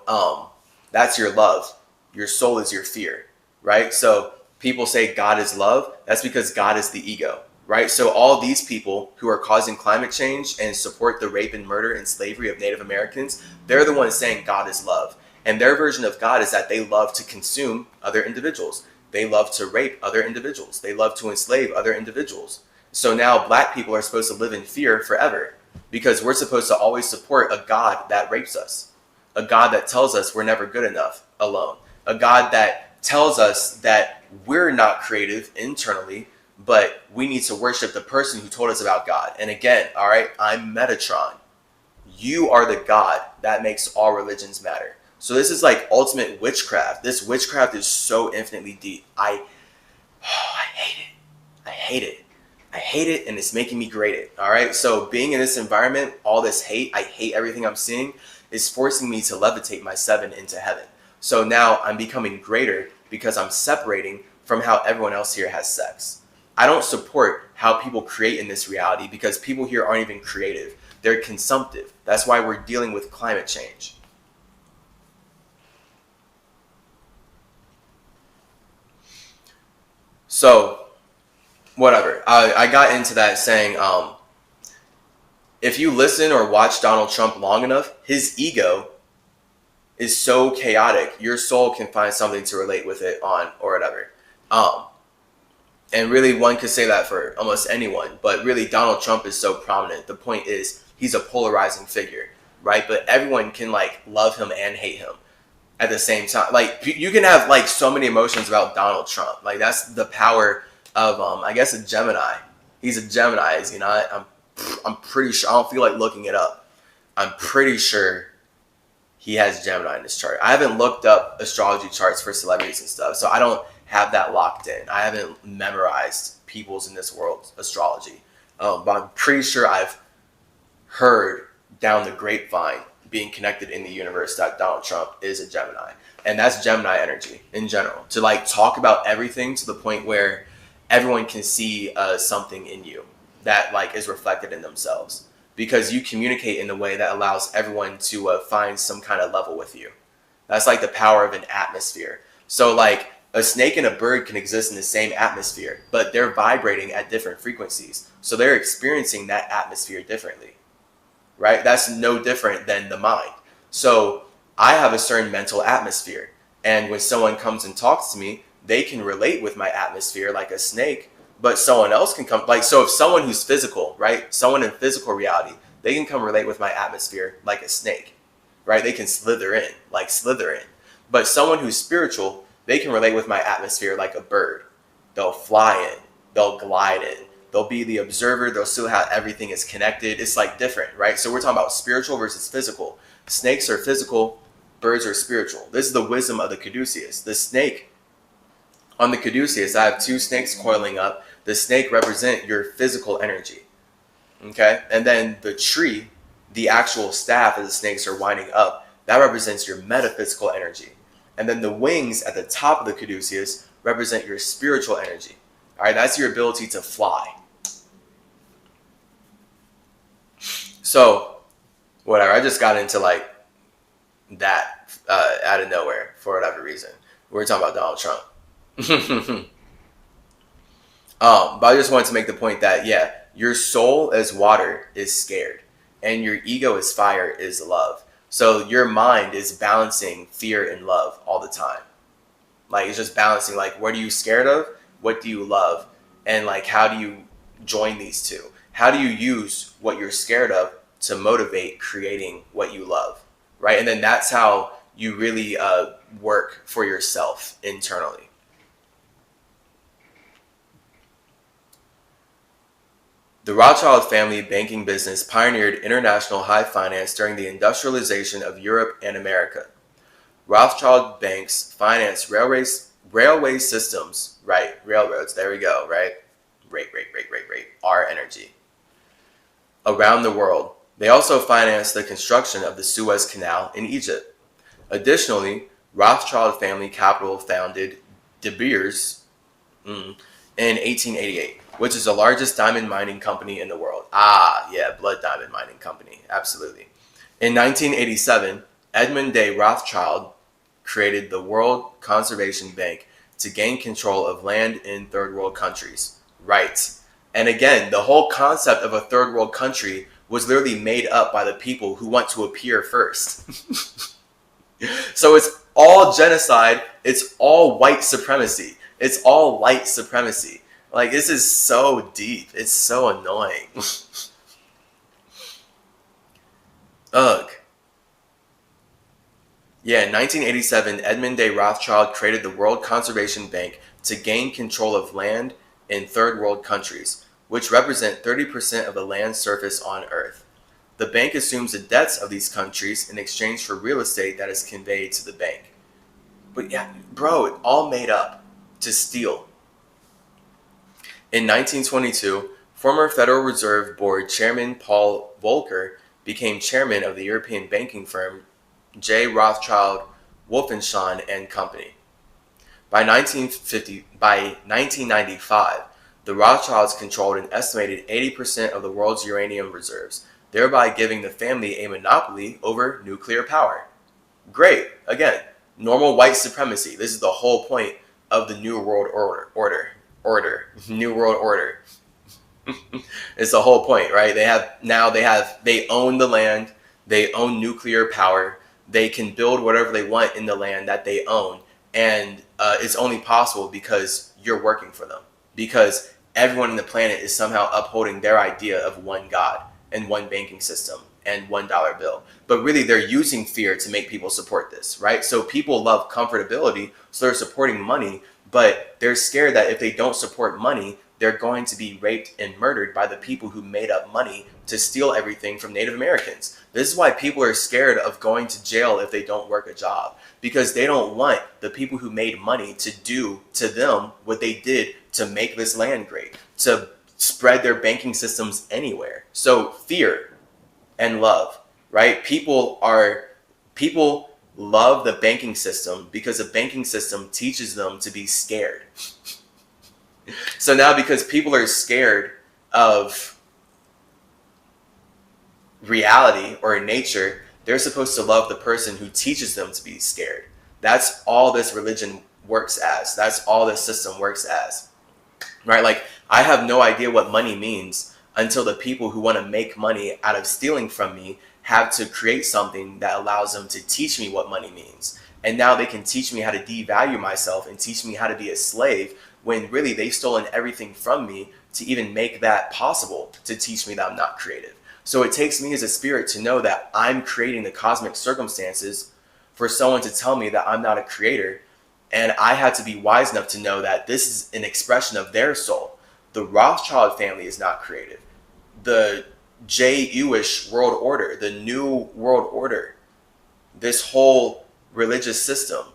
that's your love. Your soul is your fear, right? So people say God is love. That's because God is the ego, right? So all these people who are causing climate change and support the rape and murder and slavery of Native Americans, they're the ones saying God is love. And their version of God is that they love to consume other individuals. They love to rape other individuals. They love to enslave other individuals. So now black people are supposed to live in fear forever because we're supposed to always support a God that rapes us, a God that tells us we're never good enough alone, a God that tells us that we're not creative internally, but we need to worship the person who told us about God. And again, all right, I'm Metatron. You are the God that makes all religions matter. So this is like ultimate witchcraft. This witchcraft is so infinitely deep. I hate it. I hate it. I hate it, and it's making me grade it. All right. So being in this environment, all this hate, I hate everything I'm seeing, is forcing me to levitate my 7 into heaven. So now I'm becoming greater because I'm separating from how everyone else here has sex. I don't support how people create in this reality because people here aren't even creative. They're consumptive. That's why we're dealing with climate change. So, whatever. I got into that saying, if you listen or watch Donald Trump long enough, his ego is so chaotic, your soul can find something to relate with it on or whatever. And really, one could say that for almost anyone, but really, Donald Trump is so prominent. The point is, he's a polarizing figure, right? But everyone can like love him and hate him at the same time. Like you can have like so many emotions about Donald Trump. Like that's the power of I guess a Gemini. He's a Gemini, is he not? I'm pretty sure. I don't feel like looking it up. I'm pretty sure he has Gemini in his chart. I haven't looked up astrology charts for celebrities and stuff, so I don't have that locked in. I haven't memorized people's in this world astrology, but I'm pretty sure I've heard down the grapevine being connected in the universe that Donald Trump is a Gemini. And that's Gemini energy in general. To like talk about everything to the point where everyone can see something in you that like is reflected in themselves. Because you communicate in a way that allows everyone to find some kind of level with you. That's like the power of an atmosphere. So like a snake and a bird can exist in the same atmosphere, but they're vibrating at different frequencies. So they're experiencing that atmosphere differently. Right? That's no different than the mind. So I have a certain mental atmosphere. And when someone comes and talks to me, they can relate with my atmosphere like a snake, but someone else can come, like, so if someone who's physical, right? Someone in physical reality, they can come relate with my atmosphere like a snake, right? They can slither in, like Slytherin. But someone who's spiritual, they can relate with my atmosphere like a bird. They'll fly in, they'll glide in. They'll be the observer. They'll see how everything is connected. It's like different, right? So we're talking about spiritual versus physical. Snakes are physical. Birds are spiritual. This is the wisdom of the caduceus. The snake on the caduceus, I have 2 snakes coiling up. The snake represent your physical energy. Okay? And then the tree, the actual staff as the snakes are winding up, that represents your metaphysical energy. And then the wings at the top of the caduceus represent your spiritual energy. All right, that's your ability to fly. So, whatever, I just got into like that out of nowhere for whatever reason. We're talking about Donald Trump. But I just wanted to make the point that, yeah, your soul as water is scared, and your ego as fire is love. So your mind is balancing fear and love all the time. Like it's just balancing, like, what are you scared of? What do you love? And like, how do you join these two? How do you use what you're scared of to motivate creating what you love, right? And then that's how you really work for yourself internally. The Rothschild family banking business pioneered international high finance during the industrialization of Europe and America. Rothschild banks financed railway systems, right? Railroads, there we go, right? Rate, R energy. Around the world. They also financed the construction of the Suez Canal in Egypt. Additionally, Rothschild family capital founded De Beers in 1888, which is the largest diamond mining company in the world. Ah, yeah, blood diamond mining company, absolutely. In 1987, Edmund de Rothschild created the World Conservation Bank to gain control of land in third world countries. Right. And again, the whole concept of a third world country was literally made up by the people who want to appear first. So it's all genocide. It's all white supremacy. It's all white supremacy. Like, this is so deep. It's so annoying. Ugh. Yeah, in 1987, Edmund de Rothschild created the World Conservation Bank to gain control of land in third world countries, which represent 30% of the land surface on Earth. The bank assumes the debts of these countries in exchange for real estate that is conveyed to the bank. But yeah, bro, it all made up to steal. In 1922, former Federal Reserve Board Chairman Paul Volcker became chairman of the European banking firm J. Rothschild, Wolfenstein and Company. By 1995, the Rothschilds controlled an estimated 80% of the world's uranium reserves, thereby giving the family a monopoly over nuclear power. Great. Again, normal white supremacy. This is the whole point of the New World Order. New World Order. It's the whole point, right? They own the land, they own nuclear power, they can build whatever they want in the land that they own, and it's only possible because you're working for them. Because everyone on the planet is somehow upholding their idea of one God and one banking system and $1 bill. But really, they're using fear to make people support this, right? So people love comfortability, so they're supporting money, but they're scared that if they don't support money, they're going to be raped and murdered by the people who made up money to steal everything from Native Americans. This is why people are scared of going to jail if they don't work a job, because they don't want the people who made money to do to them what they did to make this land great, to spread their banking systems anywhere. So fear and love, right? People love the banking system because the banking system teaches them to be scared. So now, because people are scared of reality or nature, they're supposed to love the person who teaches them to be scared. That's all this religion works as. That's all this system works as. Right? Like, I have no idea what money means until the people who want to make money out of stealing from me have to create something that allows them to teach me what money means. And now they can teach me how to devalue myself and teach me how to be a slave, when really they've stolen everything from me to even make that possible, to teach me that I'm not creative. So it takes me as a spirit to know that I'm creating the cosmic circumstances for someone to tell me that I'm not a creator. And I have to be wise enough to know that this is an expression of their soul. The Rothschild family is not creative. The Jewish world order, the New World Order, this whole religious system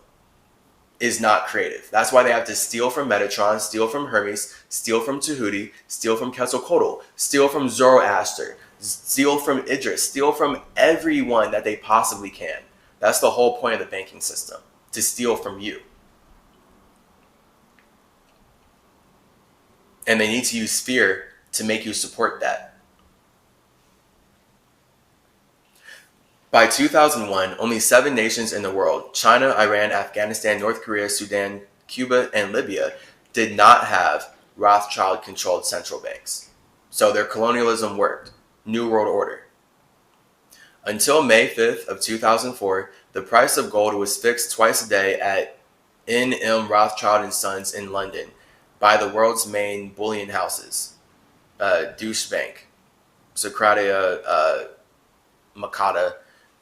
is not creative. That's why they have to steal from Metatron, steal from Hermes, steal from Tahuti, steal from Quetzalcoatl, steal from Zoroaster, steal from Idris, steal from everyone that they possibly can. That's the whole point of the banking system, to steal from you. And they need to use fear to make you support that. By 2001, only 7 nations in the world, China, Iran, Afghanistan, North Korea, Sudan, Cuba, and Libya, did not have Rothschild-controlled central banks. So their colonialism worked. New World Order. Until May 5th of 2004, the price of gold was fixed twice a day at N.M. Rothschild & Sons in London by the world's main bullion houses. douchebank, Socratia Makata,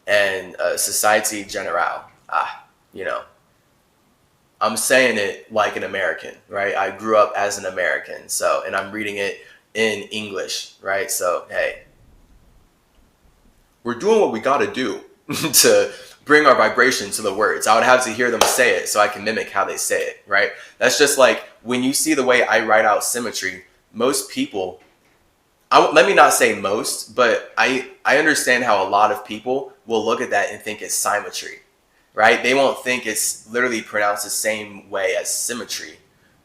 and Society Generale. You know, I'm saying it like an American, right? I grew up as an American, so, and I'm reading it in English, right? So, hey, we're doing what we got to do to bring our vibration to the words. I would have to hear them say it so I can mimic how they say it, right? That's just like when you see the way I write out symmetry, most people, let me not say most, but I understand how a lot of people will look at that and think it's CymaTree, right? They won't think it's literally pronounced the same way as symmetry.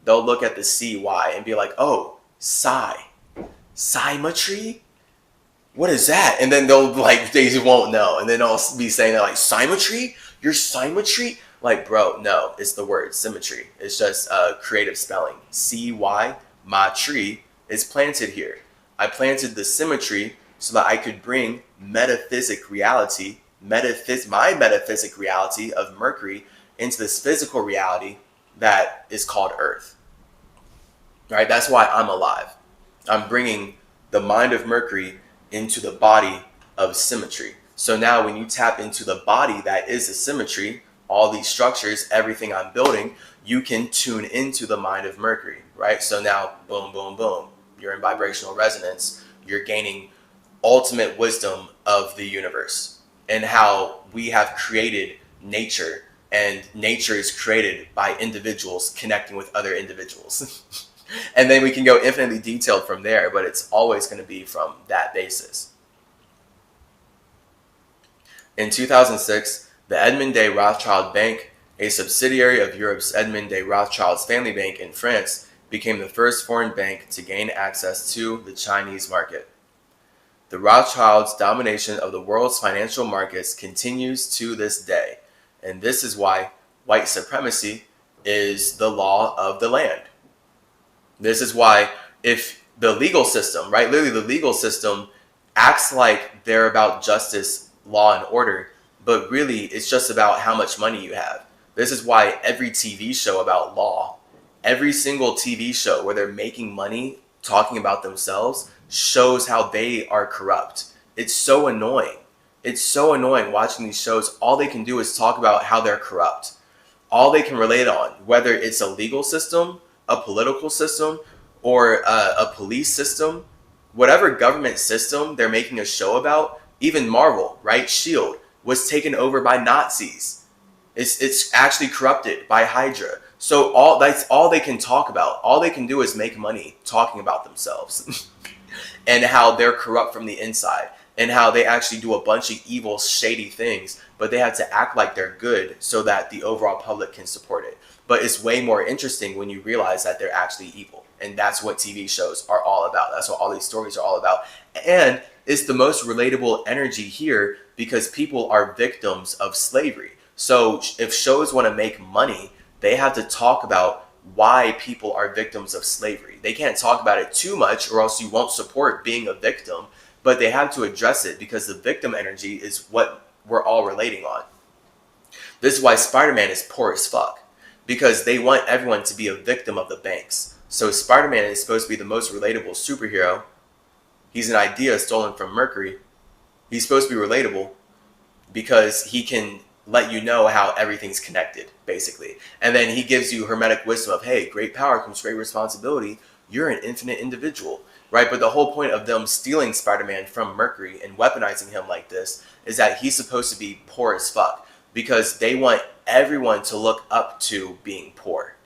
They'll look at the CY and be like, oh, CymaTree? What is that? And then they'll like, they won't know. And then they'll be saying that like, CymaTree? You're CymaTree? Like, bro, no, it's the word symmetry. It's just creative spelling. CY, my tree, is planted here. I planted the symmetry so that I could bring metaphysic reality, my metaphysic reality of Mercury into this physical reality that is called Earth. Right? That's why I'm alive. I'm bringing the mind of Mercury into the body of symmetry. So now when you tap into the body that is the symmetry, all these structures, everything I'm building, you can tune into the mind of Mercury, right? So now, boom, boom, boom, you're in vibrational resonance. You're gaining ultimate wisdom of the universe and how we have created nature, and nature is created by individuals connecting with other individuals. And then we can go infinitely detailed from there, but it's always going to be from that basis. In 2006, the Edmond de Rothschild Bank, a subsidiary of Europe's Edmond de Rothschild's family bank in France, became the first foreign bank to gain access to the Chinese market. The Rothschilds' domination of the world's financial markets continues to this day, and this is why white supremacy is the law of the land. This is why if the legal system, right, literally the legal system acts like they're about justice, law, and order, but really it's just about how much money you have. This is why every TV show about law, every single TV show where they're making money talking about themselves shows how they are corrupt. It's so annoying. It's so annoying watching these shows. All they can do is talk about how they're corrupt. All they can relate on, whether it's a legal system, a political system, or a police system, whatever government system they're making a show about, even Marvel, right? S.H.I.E.L.D. was taken over by Nazis. It's actually corrupted by Hydra. So that's all they can talk about. All they can do is make money talking about themselves and how they're corrupt from the inside and how they actually do a bunch of evil, shady things, but they have to act like they're good so that the overall public can support it. But it's way more interesting when you realize that they're actually evil. And that's what TV shows are all about. That's what all these stories are all about. And it's the most relatable energy here because people are victims of slavery. So if shows want to make money, they have to talk about why people are victims of slavery. They can't talk about it too much or else you won't support being a victim. But they have to address it because the victim energy is what we're all relating on. This is why Spider-Man is poor as fuck. Because they want everyone to be a victim of the banks. So Spider-Man is supposed to be the most relatable superhero. He's an idea stolen from Mercury. He's supposed to be relatable because he can let you know how everything's connected, basically. And then he gives you Hermetic wisdom of, hey, great power comes great responsibility. You're an infinite individual, right? But the whole point of them stealing Spider-Man from Mercury and weaponizing him like this is that he's supposed to be poor as fuck because they want everyone to look up to being poor.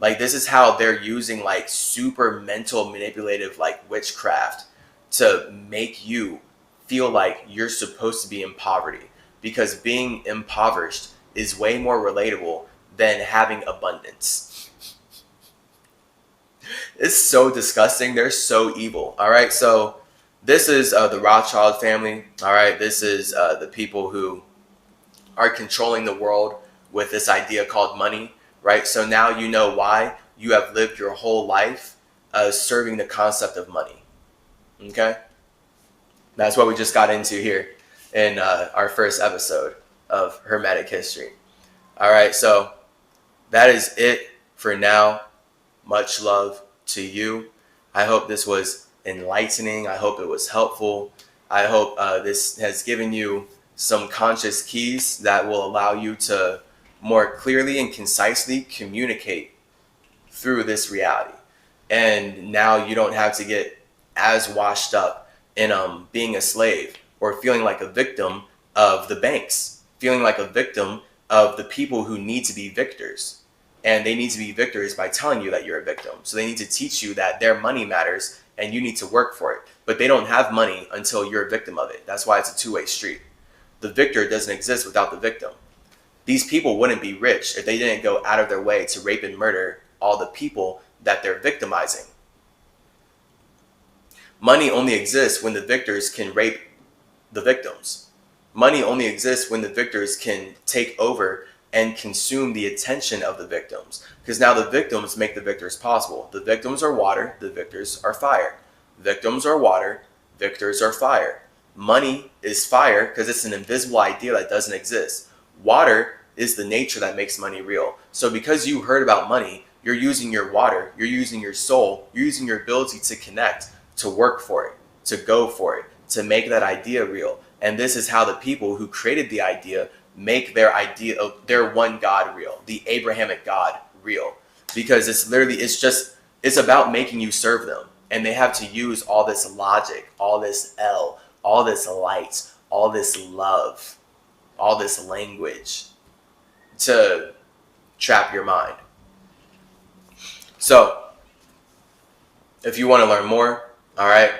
Like, this is how they're using like super mental manipulative like witchcraft to make you feel like you're supposed to be in poverty, because being impoverished is way more relatable than having abundance. It's so disgusting. They're so evil. All right. So this is the Rothschild family. All right. This is the people who are controlling the world with this idea called money. Right. So now you know why you have lived your whole life serving the concept of money. Okay. That's what we just got into here in our first episode of Hermetic History. All right. So that is it for now. Much love to you. I hope this was enlightening. I hope it was helpful. I hope this has given you some conscious keys that will allow you to more clearly and concisely communicate through this reality. And now you don't have to get as washed up in being a slave or feeling like a victim of the banks, feeling like a victim of the people who need to be victors. And they need to be victors by telling you that you're a victim. So they need to teach you that their money matters and you need to work for it. But they don't have money until you're a victim of it. That's why it's a two-way street. The victor doesn't exist without the victim. These people wouldn't be rich if they didn't go out of their way to rape and murder all the people that they're victimizing. Money only exists when the victors can rape the victims. Money only exists when the victors can take over and consume the attention of the victims. Because now the victims make the victors possible. The victims are water, the victors are fire. Victims are water, victors are fire. Money is fire because it's an invisible idea that doesn't exist. Water is the nature that makes money real. So because you heard about money, you're using your water, you're using your soul, you're using your ability to connect, to work for it, to go for it, to make that idea real. And this is how the people who created the idea make their idea of their one God real, the Abrahamic God real. Because it's about making you serve them. And they have to use all this logic, all this all this light, all this love, all this language to trap your mind. So, if you want to learn more, all right,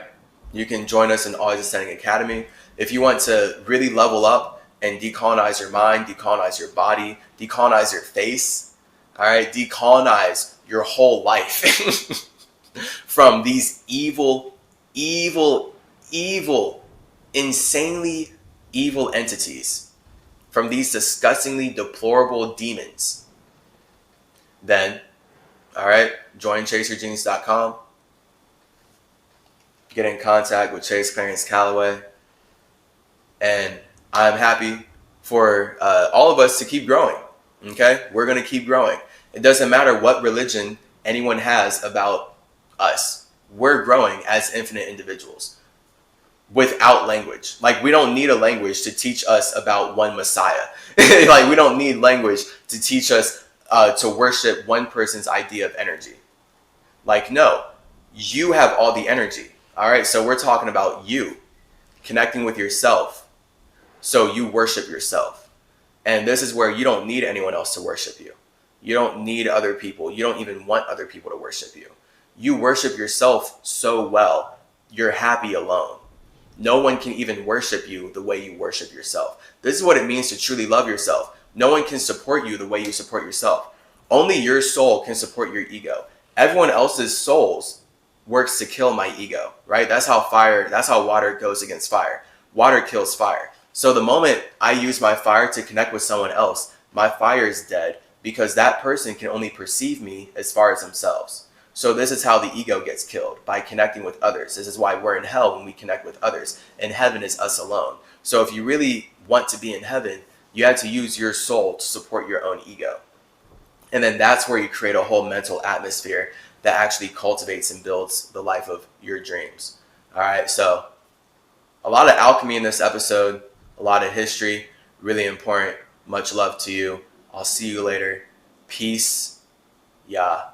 you can join us in Always Ascending Academy. If you want to really level up and decolonize your mind, decolonize your body, decolonize your face, all right, decolonize your whole life from these evil, insanely evil entities, from these disgustingly deplorable demons, then, all right, join chasergenius.com. Get in contact with Chase Clarence Calloway. And I'm happy for all of us to keep growing. Okay? We're going to keep growing. It doesn't matter what religion anyone has about us. We're growing as infinite individuals without language. Like, we don't need a language to teach us about one Messiah. Like, we don't need language to teach us to worship one person's idea of energy. Like, no, you have all the energy. All right, so we're talking about you connecting with yourself. So you worship yourself. And this is where you don't need anyone else to worship you. You don't need other people. You don't even want other people to worship you. You worship yourself so well, you're happy alone. No one can even worship you the way you worship yourself. This is what it means to truly love yourself. No one can support you the way you support yourself. Only your soul can support your ego. Everyone else's souls works to kill my ego, right? That's how water goes against fire. Water kills fire. So the moment I use my fire to connect with someone else, my fire is dead because that person can only perceive me as far as themselves. So this is how the ego gets killed, by connecting with others. This is why we're in hell when we connect with others. And heaven is us alone. So if you really want to be in heaven, you have to use your soul to support your own ego. And then that's where you create a whole mental atmosphere that actually cultivates and builds the life of your dreams. All right, so a lot of alchemy in this episode, a lot of history, really important. Much love to you. I'll see you later. Peace. Yeah.